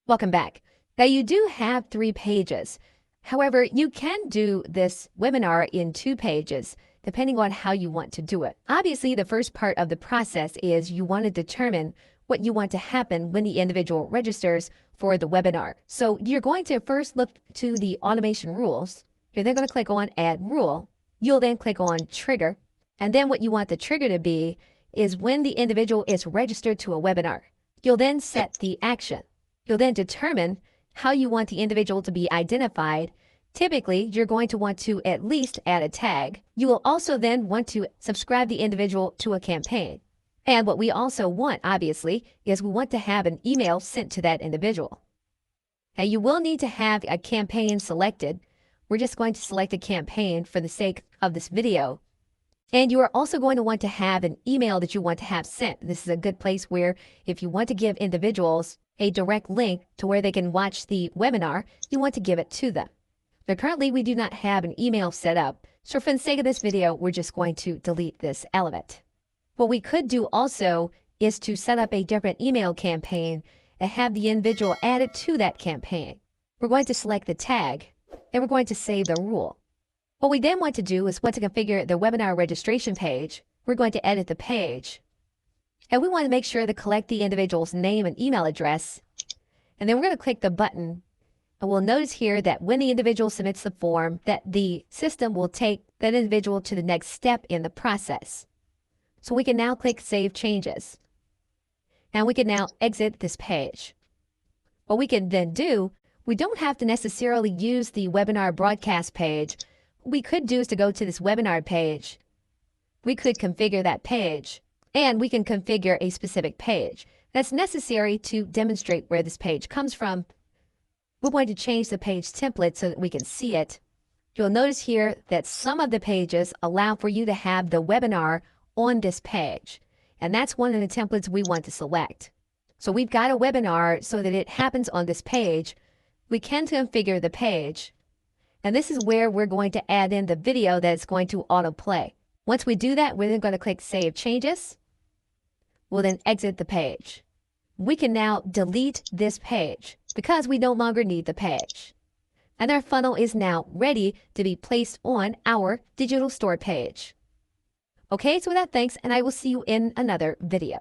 Welcome back. Now you do have 3 pages. However, you can do this webinar in 2 pages, depending on how you want to do it. Obviously, the first part of the process is you want to determine what you want to happen when the individual registers for the webinar. So you're going to first look to the automation rules. You're then going to click on Add Rule. You'll then click on Trigger. And then what you want the trigger to be is when the individual is registered to a webinar. You'll then set the action. You'll then determine how you want the individual to be identified. Typically, you're going to want to at least add a tag. You will also then want to subscribe the individual to a campaign. And what we also want, obviously, is we want to have an email sent to that individual. Now, you will need to have a campaign selected. We're just going to select a campaign for the sake of this video. And you are also going to want to have an email that you want to have sent. This is a good place where if you want to give individuals a direct link to where they can watch the webinar, you want to give it to them. Now, currently, we do not have an email set up. So for the sake of this video, we're just going to delete this element. What we could do also is to set up a different email campaign and have the individual added to that campaign. We're going to select the tag and we're going to save the rule. What we then want to do is want to configure the webinar registration page. We're going to edit the page. And we want to make sure to collect the individual's name and email address. And then we're going to click the button. And we'll notice here that when the individual submits the form, that the system will take that individual to the next step in the process. So we can now click Save Changes. And we can now exit this page. What we can then do, we don't have to necessarily use the webinar broadcast page. What we could do is to go to this webinar page. We could configure that page. And we can configure a specific page that's necessary to demonstrate where this page comes from. We're going to change the page template so that we can see it. You'll notice here that some of the pages allow for you to have the webinar on this page. And that's one of the templates we want to select. So we've got a webinar so that it happens on this page. We can configure the page. And this is where we're going to add in the video that is going to autoplay. Once we do that, we're then going to click Save Changes. We'll then exit the page. We can now delete this page because we no longer need the page. And our funnel is now ready to be placed on our digital store page. Okay, so with that, thanks, and I will see you in another video.